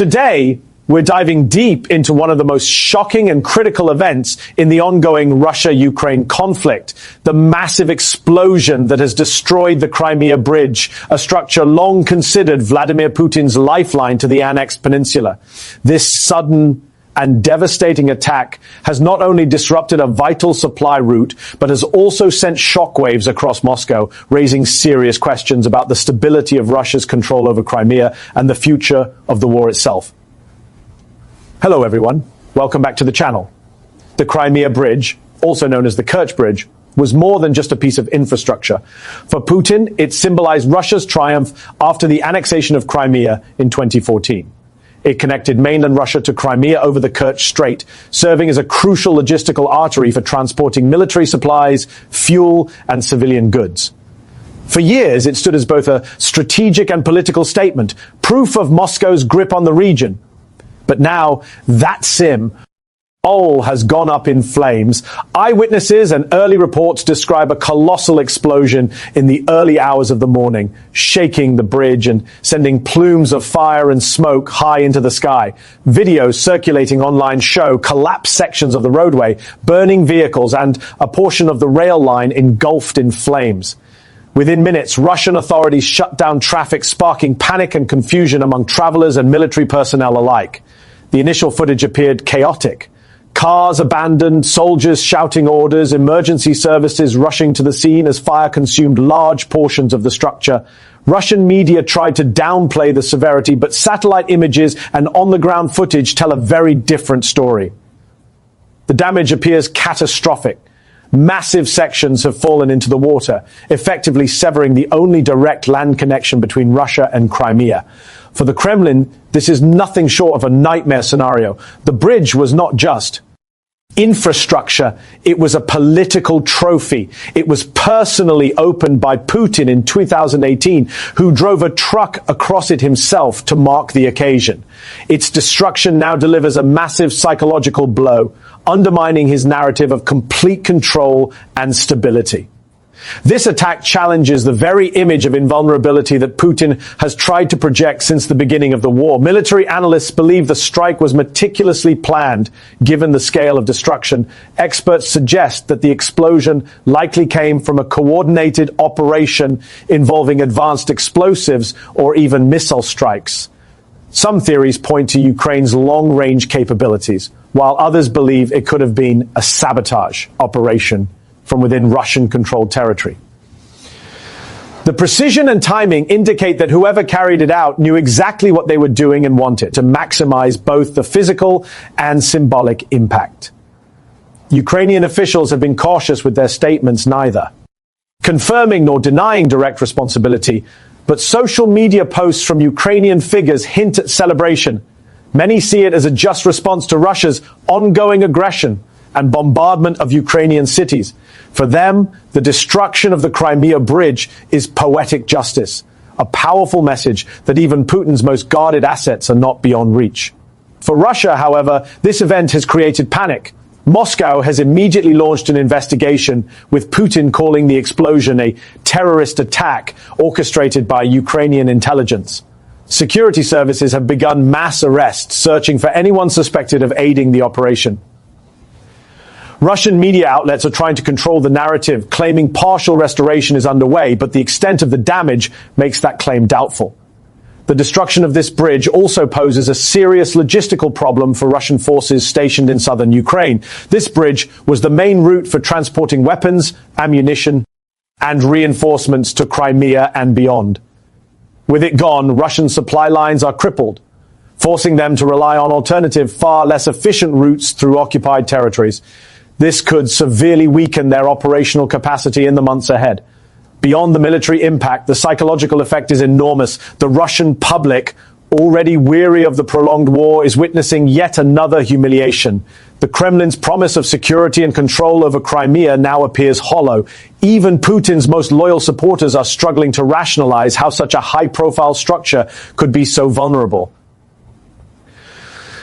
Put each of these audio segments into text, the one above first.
Today, we're diving deep into one of the most shocking and critical events in the ongoing Russia-Ukraine conflict, the massive explosion that has destroyed the Crimea Bridge, a structure long considered Vladimir Putin's lifeline to the annexed peninsula. This sudden and devastating attack has not only disrupted a vital supply route, but has also sent shockwaves across Moscow, raising serious questions about the stability of Russia's control over Crimea and the future of the war itself. Hello everyone, welcome back to the channel. The Crimea Bridge, also known as the Kerch Bridge, was more than just a piece of infrastructure. For Putin, it symbolized Russia's triumph after the annexation of Crimea in 2014. It connected mainland Russia to Crimea over the Kerch Strait, serving as a crucial logistical artery for transporting military supplies, fuel, and civilian goods. For years, it stood as both a strategic and political statement, proof of Moscow's grip on the region. But now, that symbol has gone up in flames. Eyewitnesses and early reports describe a colossal explosion in the early hours of the morning, shaking the bridge and sending plumes of fire and smoke high into the sky. Videos circulating online show collapsed sections of the roadway, burning vehicles, and a portion of the rail line engulfed in flames. Within minutes, Russian authorities shut down traffic, sparking panic and confusion among travelers and military personnel alike. The initial footage appeared chaotic. Cars abandoned, soldiers shouting orders, emergency services rushing to the scene as fire consumed large portions of the structure. Russian media tried to downplay the severity, but satellite images and on-the-ground footage tell a very different story. The damage appears catastrophic. Massive sections have fallen into the water, effectively severing the only direct land connection between Russia and Crimea. For the Kremlin, this is nothing short of a nightmare scenario. The bridge was not just infrastructure, it was a political trophy. It was personally opened by Putin in 2018, who drove a truck across it himself to mark the occasion. Its destruction now delivers a massive psychological blow, undermining his narrative of complete control and stability. This attack challenges the very image of invulnerability that Putin has tried to project since the beginning of the war. Military analysts believe the strike was meticulously planned, given the scale of destruction. Experts suggest that the explosion likely came from a coordinated operation involving advanced explosives or even missile strikes. Some theories point to Ukraine's long-range capabilities, while others believe it could have been a sabotage operation from within Russian-controlled territory. The precision and timing indicate that whoever carried it out knew exactly what they were doing and wanted to maximize both the physical and symbolic impact. Ukrainian officials have been cautious with their statements, neither confirming nor denying direct responsibility, but social media posts from Ukrainian figures hint at celebration. Many see it as a just response to Russia's ongoing aggression and bombardment of Ukrainian cities. For them, the destruction of the Crimea Bridge is poetic justice, a powerful message that even Putin's most guarded assets are not beyond reach. For Russia, however, this event has created panic. Moscow has immediately launched an investigation, with Putin calling the explosion a terrorist attack orchestrated by Ukrainian intelligence. Security services have begun mass arrests, searching for anyone suspected of aiding the operation. Russian media outlets are trying to control the narrative, claiming partial restoration is underway, but the extent of the damage makes that claim doubtful. The destruction of this bridge also poses a serious logistical problem for Russian forces stationed in southern Ukraine. This bridge was the main route for transporting weapons, ammunition, and reinforcements to Crimea and beyond. With it gone, Russian supply lines are crippled, forcing them to rely on alternative, far less efficient routes through occupied territories. This could severely weaken their operational capacity in the months ahead. Beyond the military impact, the psychological effect is enormous. The Russian public, already weary of the prolonged war, is witnessing yet another humiliation. The Kremlin's promise of security and control over Crimea now appears hollow. Even Putin's most loyal supporters are struggling to rationalize how such a high-profile structure could be so vulnerable.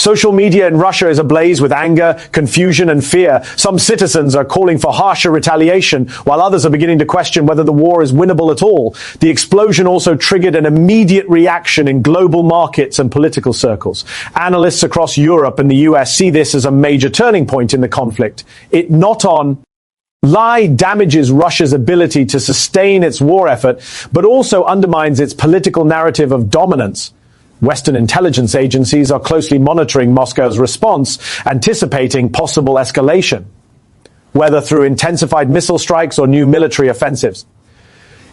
Social media in Russia is ablaze with anger, confusion, and fear. Some citizens are calling for harsher retaliation, while others are beginning to question whether the war is winnable at all. The explosion also triggered an immediate reaction in global markets and political circles. Analysts across Europe and the US see this as a major turning point in the conflict. It not only damages Russia's ability to sustain its war effort, but also undermines its political narrative of dominance. Western intelligence agencies are closely monitoring Moscow's response, anticipating possible escalation, whether through intensified missile strikes or new military offensives.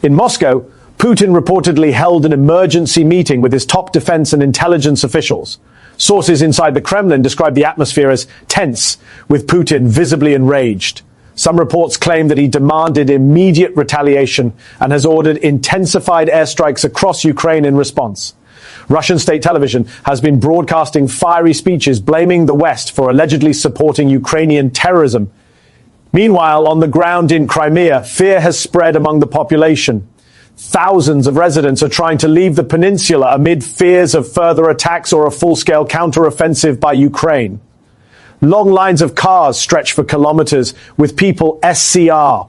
In Moscow, Putin reportedly held an emergency meeting with his top defense and intelligence officials. Sources inside the Kremlin describe the atmosphere as tense, with Putin visibly enraged. Some reports claim that he demanded immediate retaliation and has ordered intensified airstrikes across Ukraine in response. Russian state television has been broadcasting fiery speeches blaming the West for allegedly supporting Ukrainian terrorism. Meanwhile, on the ground in Crimea, fear has spread among the population. Thousands of residents are trying to leave the peninsula amid fears of further attacks or a full-scale counter-offensive by Ukraine. Long lines of cars stretch for kilometers, with people SCR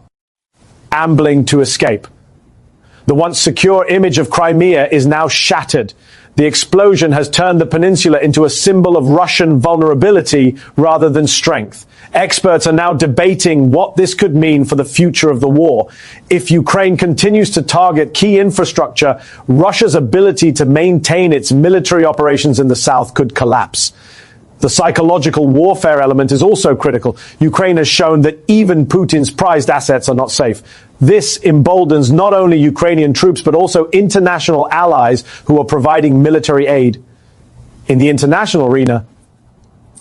ambling to escape. The once secure image of Crimea is now shattered. The explosion has turned the peninsula into a symbol of Russian vulnerability rather than strength. Experts are now debating what this could mean for the future of the war. If Ukraine continues to target key infrastructure, Russia's ability to maintain its military operations in the south could collapse. The psychological warfare element is also critical. Ukraine has shown that even Putin's prized assets are not safe. This emboldens not only Ukrainian troops, but also international allies who are providing military aid. In the international arena,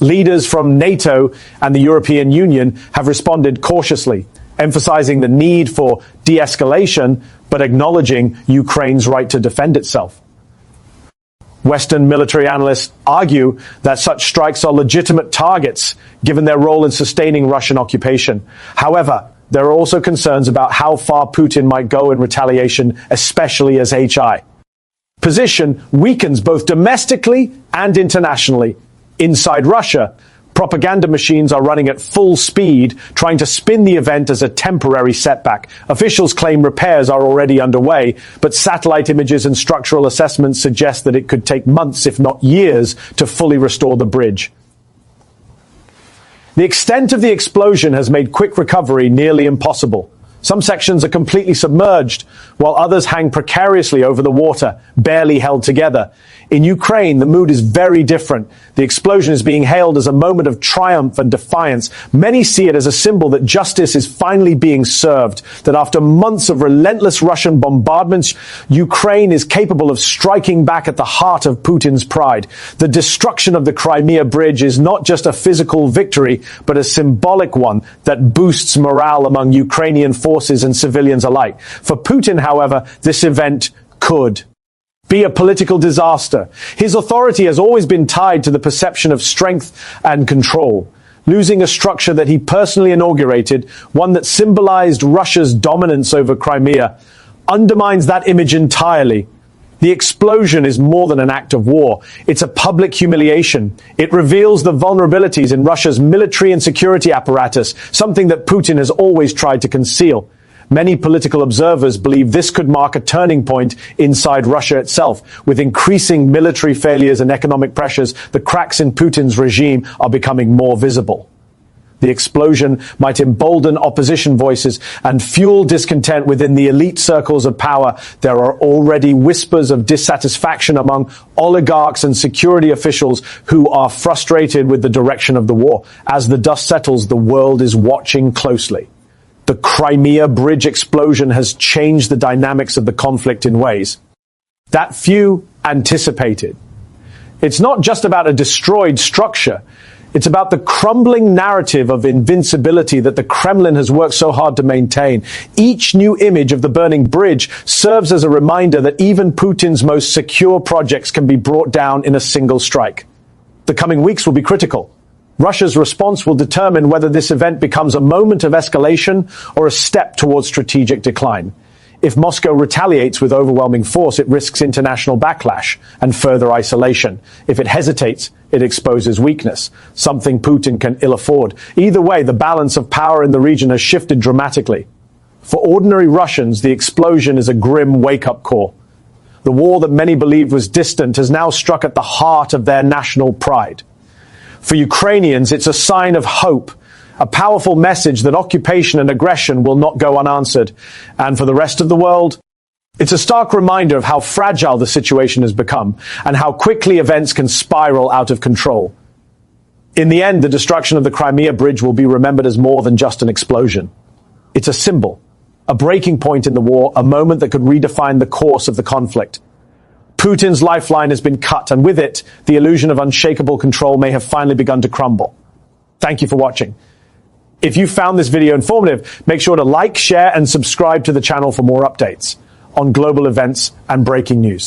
leaders from NATO and the European Union have responded cautiously, emphasizing the need for de-escalation, but acknowledging Ukraine's right to defend itself. Western military analysts argue that such strikes are legitimate targets, given their role in sustaining Russian occupation. However, there are also concerns about how far Putin might go in retaliation, especially as HI position weakens both domestically and internationally. Inside Russia, propaganda machines are running at full speed, trying to spin the event as a temporary setback. Officials claim repairs are already underway, but satellite images and structural assessments suggest that it could take months, if not years, to fully restore the bridge. The extent of the explosion has made quick recovery nearly impossible. Some sections are completely submerged, while others hang precariously over the water, barely held together. In Ukraine, the mood is very different. The explosion is being hailed as a moment of triumph and defiance. Many see it as a symbol that justice is finally being served, that after months of relentless Russian bombardments, Ukraine is capable of striking back at the heart of Putin's pride. The destruction of the Crimea Bridge is not just a physical victory, but a symbolic one that boosts morale among Ukrainian forces and civilians alike. For Putin, however, this event could be a political disaster. His authority has always been tied to the perception of strength and control. Losing a structure that he personally inaugurated, one that symbolized Russia's dominance over Crimea, undermines that image entirely. The explosion is more than an act of war. It's a public humiliation. It reveals the vulnerabilities in Russia's military and security apparatus, something that Putin has always tried to conceal. Many political observers believe this could mark a turning point inside Russia itself. With increasing military failures and economic pressures, the cracks in Putin's regime are becoming more visible. The explosion might embolden opposition voices and fuel discontent within the elite circles of power. There are already whispers of dissatisfaction among oligarchs and security officials who are frustrated with the direction of the war. As the dust settles, the world is watching closely. The Crimea Bridge explosion has changed the dynamics of the conflict in ways that few anticipated. It's not just about a destroyed structure. It's about the crumbling narrative of invincibility that the Kremlin has worked so hard to maintain. Each new image of the burning bridge serves as a reminder that even Putin's most secure projects can be brought down in a single strike. The coming weeks will be critical. Russia's response will determine whether this event becomes a moment of escalation or a step towards strategic decline. If Moscow retaliates with overwhelming force, it risks international backlash and further isolation. If it hesitates, it exposes weakness, something Putin can ill afford. Either way, the balance of power in the region has shifted dramatically. For ordinary Russians, the explosion is a grim wake-up call. The war that many believed was distant has now struck at the heart of their national pride. For Ukrainians, it's a sign of hope, a powerful message that occupation and aggression will not go unanswered. And for the rest of the world, it's a stark reminder of how fragile the situation has become and how quickly events can spiral out of control. In the end, the destruction of the Crimea Bridge will be remembered as more than just an explosion. It's a symbol, a breaking point in the war, a moment that could redefine the course of the conflict. Putin's lifeline has been cut, and with it, the illusion of unshakable control may have finally begun to crumble. Thank you for watching. If you found this video informative, make sure to like, share, and subscribe to the channel for more updates on global events and breaking news.